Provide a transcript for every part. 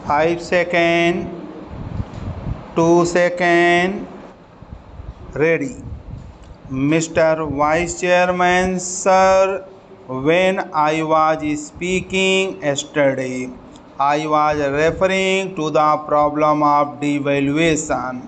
5 seconds, 2 seconds, ready. Mr. Vice Chairman, sir, when I was speaking yesterday, I was referring to the problem of devaluation.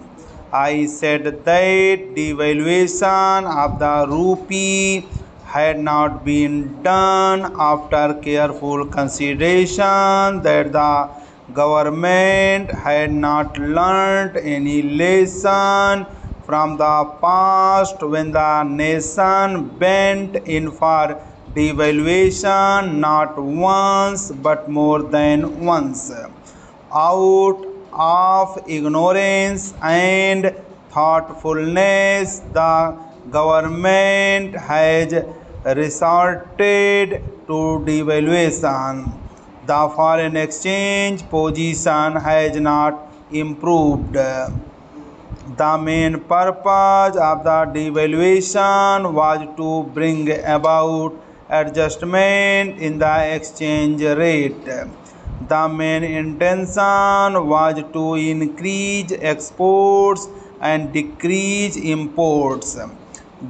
I said that devaluation of the rupee had not been done after careful consideration, that the government had not learnt any lesson from the past when the nation bent in for devaluation not once but more than once. Out of ignorance and thoughtfulness, the government has resorted to devaluation. The foreign exchange position has not improved. The main purpose of the devaluation was to bring about adjustment in the exchange rate. The main intention was to increase exports and decrease imports.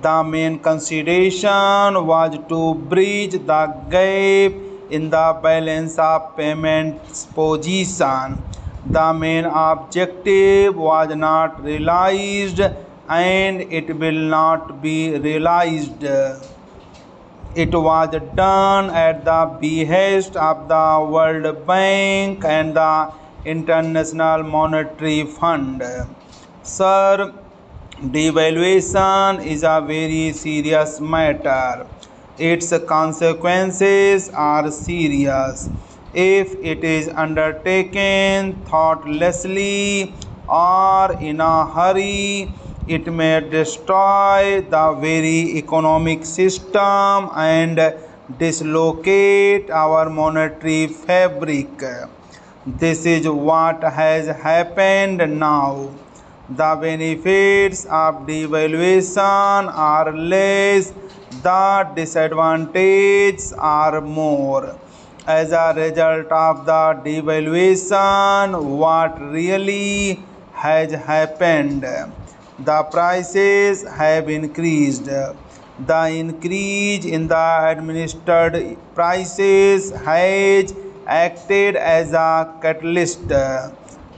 The main consideration was to bridge the gap in the balance of payments position. The main objective was not realized and it will not be realized. It was done at the behest of the World Bank and the International Monetary Fund. Sir, devaluation is a very serious matter. Its consequences are serious. If it is undertaken thoughtlessly or in a hurry, it may destroy the very economic system and dislocate our monetary fabric. This is what has happened now. The benefits of devaluation are less, the disadvantages are more. As a result of the devaluation, what really has happened? The prices have increased. The increase in the administered prices has acted as a catalyst.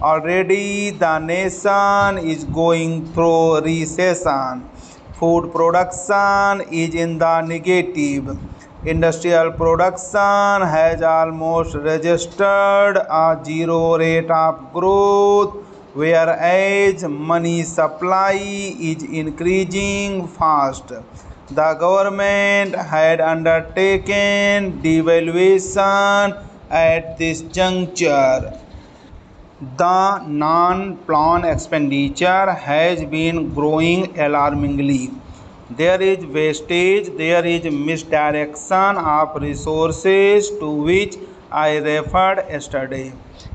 Already the nation is going through recession. Food production is in the negative. Industrial production has almost registered a zero rate of growth, whereas money supply is increasing fast. The government had undertaken devaluation at this juncture. The non-plan expenditure has been growing alarmingly. There is wastage, there is misdirection of resources to which I referred yesterday.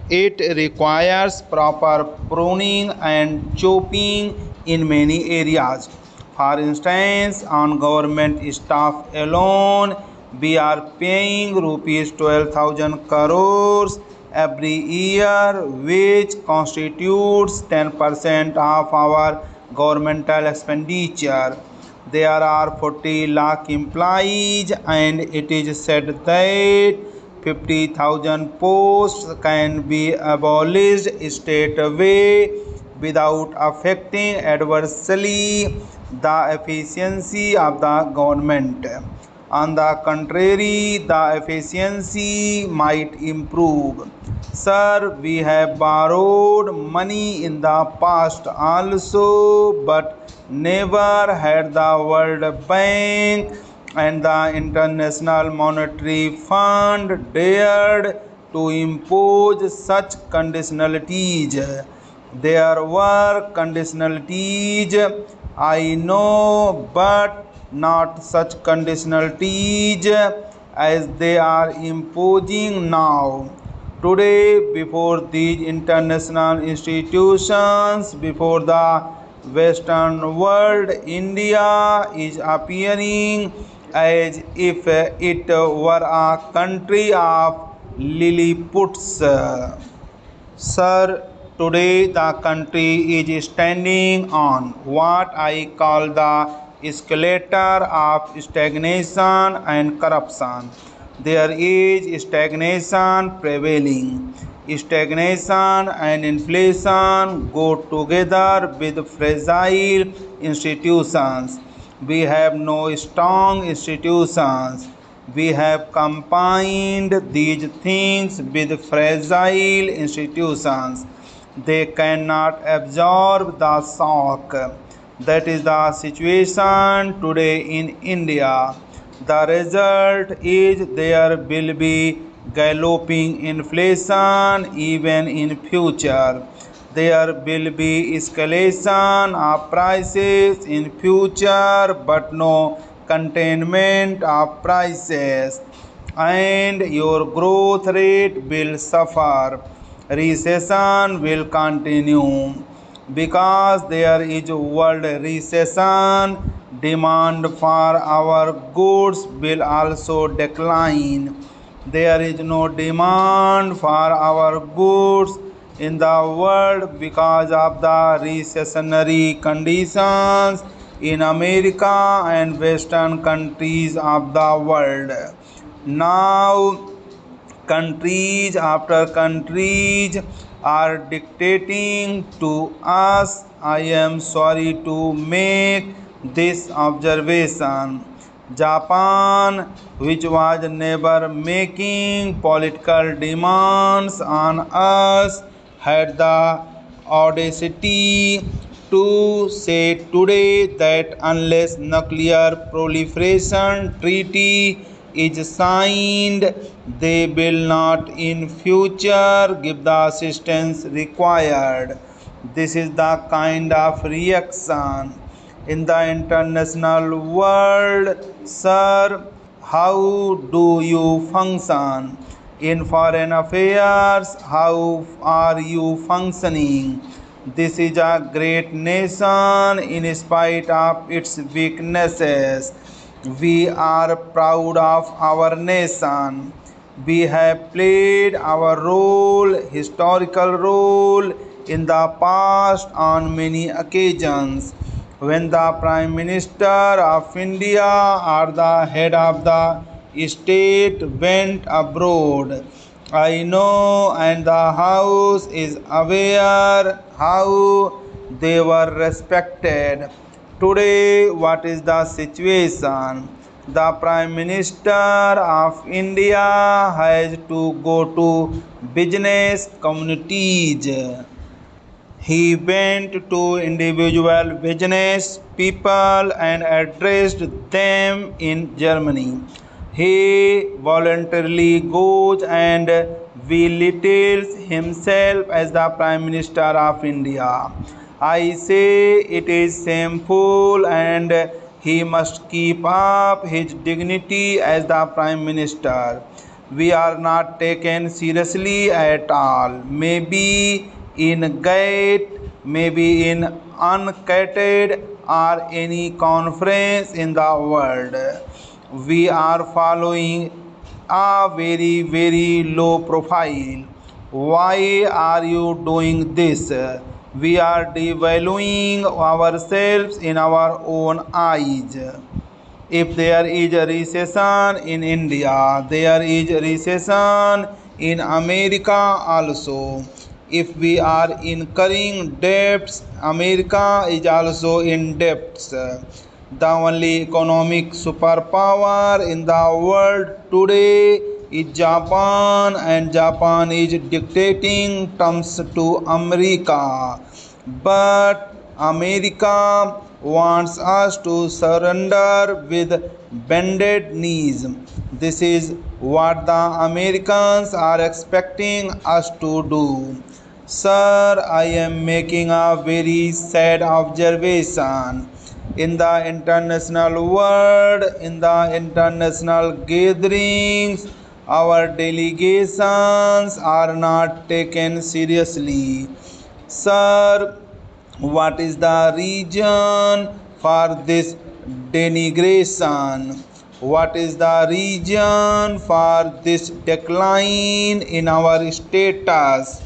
It requires proper pruning and chopping in many areas. For instance, on government staff alone, we are paying rupees 12,000 crores every year, which constitutes 10% of our governmental expenditure. There are 40 lakh employees and it is said that 50,000 posts can be abolished straightaway without affecting adversely the efficiency of the government. On the contrary, the efficiency might improve. Sir, we have borrowed money in the past also, but never had the World Bank and the International Monetary Fund dared to impose such conditionalities. There were conditionalities, I know, but not such conditionalities as they are imposing now. Today, before these international institutions, before the Western world, India is appearing as if it were a country of Lilliputs. Sir, today the country is standing on what I call the escalator of stagnation and corruption. There is stagnation prevailing. Stagnation and inflation go together with fragile institutions. We have no strong institutions. We have combined these things with fragile institutions. They cannot absorb the shock. That is the situation today in India. The result is there will be galloping inflation even in future. There will be escalation of prices in future but no containment of prices, and your growth rate will suffer. Recession will continue because there is world recession. Demand for our goods will also decline. There is no demand for our goods in the world because of the recessionary conditions in America and Western countries of the world. Now, countries after countries are dictating to us. I am sorry to make this observation. Japan, which was never making political demands on us, had the audacity to say today that unless nuclear proliferation treaty is signed, they will not in future give the assistance required. This is the kind of reaction in the international world. Sir, how do you function? In foreign affairs, how are you functioning? This is a great nation in spite of its weaknesses. We are proud of our nation. We have played our role, historical role in the past on many occasions. When the Prime Minister of India or the head of the state went abroad, I know and the House is aware how they were respected. Today, what is the situation? The Prime Minister of India has to go to business communities. He went to individual business people and addressed them in Germany. He voluntarily goes and belittles himself as the Prime Minister of India. I say it is shameful and he must keep up his dignity as the Prime Minister. We are not taken seriously at all. Maybe in GATE, maybe in UNCTAD or any conference in the world. We are following a very low profile. Why are you doing this? We are devaluing ourselves in our own eyes. If there is a recession in India, there is a recession in America also. If we are incurring debts, America is also in debts. The only economic superpower in the world today is Japan, and Japan is dictating terms to America. But America wants us to surrender with bended knees. This is what the Americans are expecting us to do. Sir, I am making a very sad observation. In the international world, in the international gatherings, our delegations are not taken seriously. Sir, what is the reason for this denigration? What is the reason for this decline in our status?